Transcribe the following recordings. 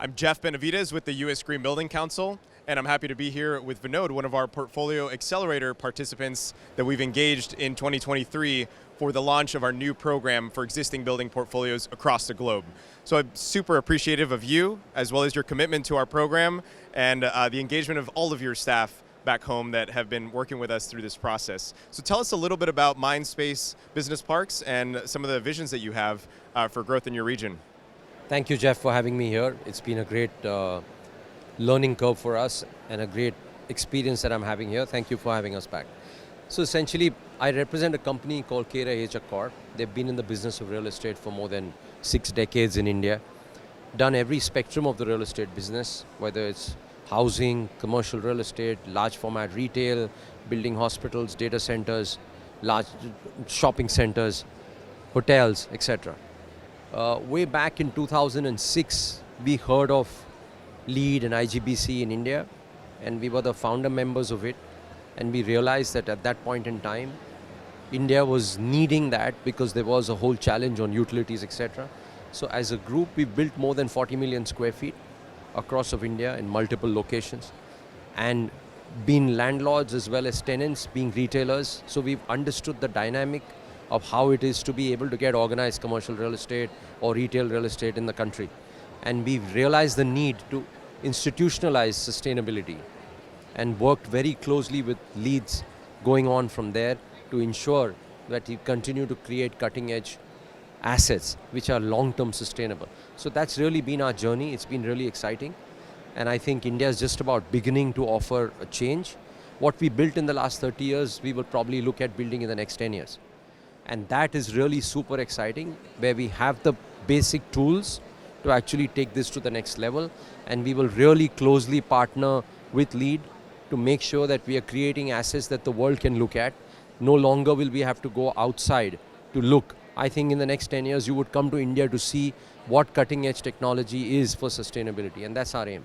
I'm Jeff Benavides with the US Green Building Council, and I'm happy to be here with Vinod, one of our Portfolio Accelerator participants that we've engaged in 2023 for the launch of our new program for existing building portfolios across the globe. So I'm super appreciative of you, as well as your commitment to our program and the engagement of all of your staff back home that have been working with us through this process. So tell us a little bit about Mindspace Business Parks and some of the visions that you have for growth in your region. Thank you, Jeff, for having me here. It's been a great learning curve for us and a great experience that I'm having here. Thank you for having us back. So essentially, I represent a company called K Raheja Corp. They've been in the business of real estate for more than 6 decades in India. Done every spectrum of the real estate business, whether it's housing, commercial real estate, large format retail, building hospitals, data centers, large shopping centers, hotels, etc. Way back in 2006, we heard of LEED and IGBC in India, and we were the founder members of it. And we realized that at that point in time, India was needing that because there was a whole challenge on utilities, etc. So as a group, we built more than 40 million square feet across of India in multiple locations, and been landlords as well as tenants, being retailers. So we've understood the dynamic of how it is to be able to get organized commercial real estate or retail real estate in the country. And we've realized the need to institutionalize sustainability and worked very closely with leads going on from there to ensure that we continue to create cutting edge assets which are long-term sustainable. So that's really been our journey. It's been really exciting. And I think India is just about beginning to offer a change. What we built in the last 30 years, we will probably look at building in the next 10 years. And that is really super exciting, where we have the basic tools to actually take this to the next level. And we will really closely partner with LEED to make sure that we are creating assets that the world can look at. No longer will we have to go outside to look. I think in the next 10 years, you would come to India to see what cutting edge technology is for sustainability. And that's our aim.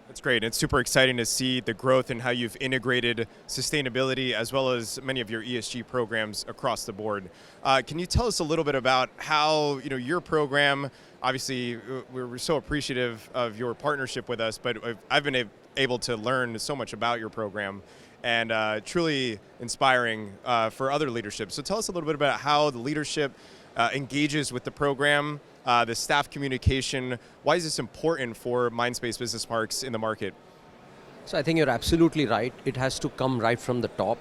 That's great. It's super exciting to see the growth and how you've integrated sustainability as well as many of your ESG programs across the board. Can you tell us a little bit about how your program, obviously we're so appreciative of your partnership with us, but I've been able to learn so much about your program and truly inspiring for other leadership. So tell us a little bit about how the leadership engages with the program, the staff communication. Why is this important for Mindspace Business Parks in the market? So I think you're absolutely right. It has to come right from the top,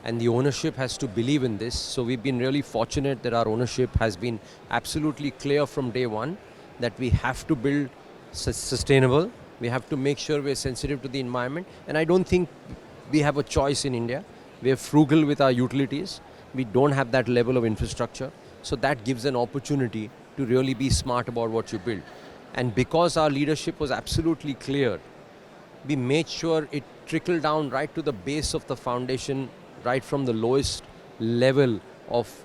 and the ownership has to believe in this. So we've been really fortunate that our ownership has been absolutely clear from day one that we have to build sustainable. We have to make sure we're sensitive to the environment. And I don't think we have a choice in India. We are frugal with our utilities. We don't have that level of infrastructure. So that gives an opportunity to really be smart about what you build. And because our leadership was absolutely clear, we made sure it trickled down right to the base of the foundation, right from the lowest level of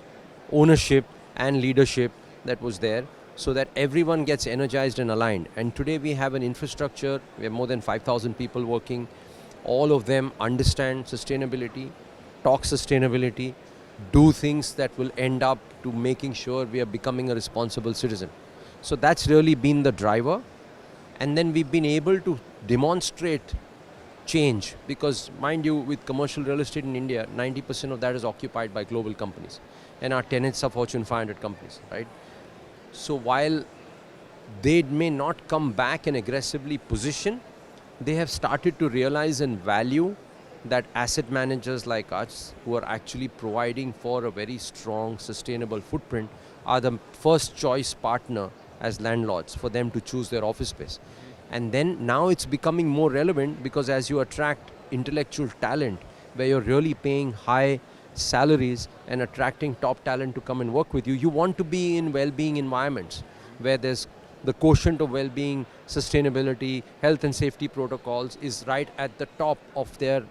ownership and leadership that was there, so that everyone gets energized and aligned. And today we have an infrastructure, we have more than 5,000 people working. All of them understand sustainability, talk sustainability, do things that will end up to making sure we are becoming a responsible citizen. So that's really been the driver. And then we've been able to demonstrate change because, mind you, with commercial real estate in India, 90% of that is occupied by global companies. And our tenants are Fortune 500 companies, right? So while they may not come back and aggressively position, they have started to realize and value that asset managers like us, who are actually providing for a very strong, sustainable footprint, are the first choice partner as landlords for them to choose their office space. And then now it's becoming more relevant because as you attract intellectual talent, where you're really paying high salaries and attracting top talent to come and work with you, you want to be in well-being environments where there's the quotient of well-being, sustainability, health and safety protocols is right at the top of their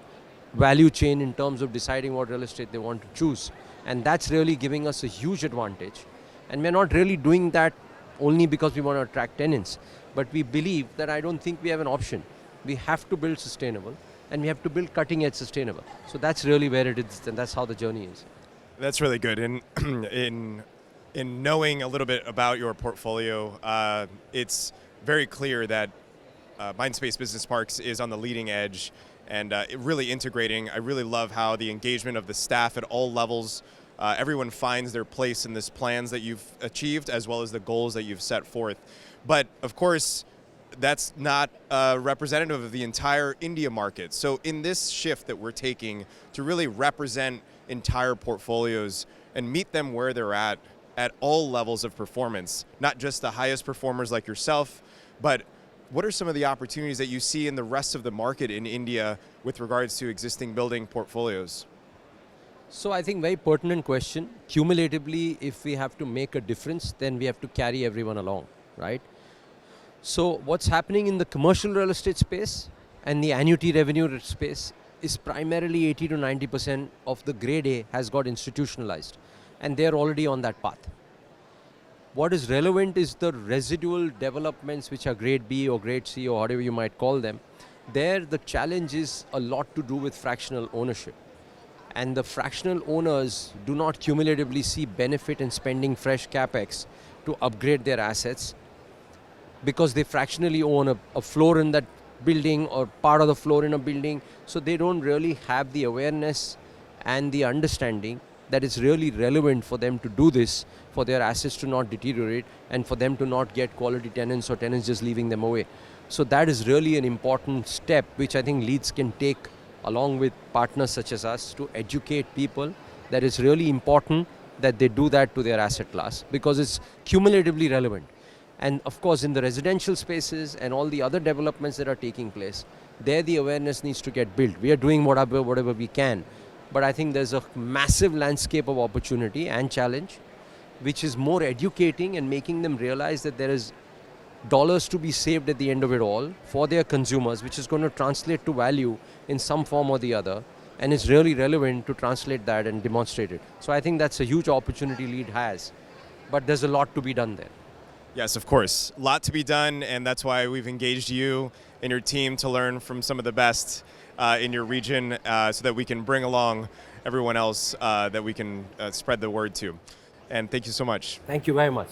value chain in terms of deciding what real estate they want to choose. And that's really giving us a huge advantage. And we're not really doing that only because we want to attract tenants, but we believe that I don't think we have an option. We have to build sustainable and we have to build cutting edge sustainable. So that's really where it is, and that's how the journey is. That's really good. And in knowing a little bit about your portfolio, it's very clear that Mindspace Business Parks is on the leading edge and really integrating. I really love how the engagement of the staff at all levels, everyone finds their place in this plans that you've achieved as well as the goals that you've set forth. But of course, that's not representative of the entire India market. So in this shift that we're taking to really represent entire portfolios and meet them where they're at all levels of performance, not just the highest performers like yourself, but what are some of the opportunities that you see in the rest of the market in India with regards to existing building portfolios? So I think very pertinent question. Cumulatively, if we have to make a difference, then we have to carry everyone along, right? So what's happening in the commercial real estate space and the annuity revenue space is primarily 80 to 90% of the grade A has got institutionalized, and they're already on that path. What is relevant is the residual developments which are grade B or grade C or whatever you might call them. There the challenge is a lot to do with fractional ownership. And the fractional owners do not cumulatively see benefit in spending fresh capex to upgrade their assets because they fractionally own a floor in that building or part of the floor in a building. So they don't really have the awareness and the understanding that it's really relevant for them to do this, for their assets to not deteriorate and for them to not get quality tenants or tenants just leaving them away. So that is really an important step which I think leads can take along with partners such as us to educate people that it's really important that they do that to their asset class because it's cumulatively relevant. And of course in the residential spaces and all the other developments that are taking place, there the awareness needs to get built. We are doing whatever we can. But I think there's a massive landscape of opportunity and challenge, which is more educating and making them realize that there is dollars to be saved at the end of it all for their consumers, which is going to translate to value in some form or the other. And it's really relevant to translate that and demonstrate it. So I think that's a huge opportunity LEED has. But there's a lot to be done there. Yes, of course. A lot to be done, and that's why we've engaged you and your team to learn from some of the best in your region so that we can bring along everyone else that we can spread the word to. And thank you so much. Thank you very much.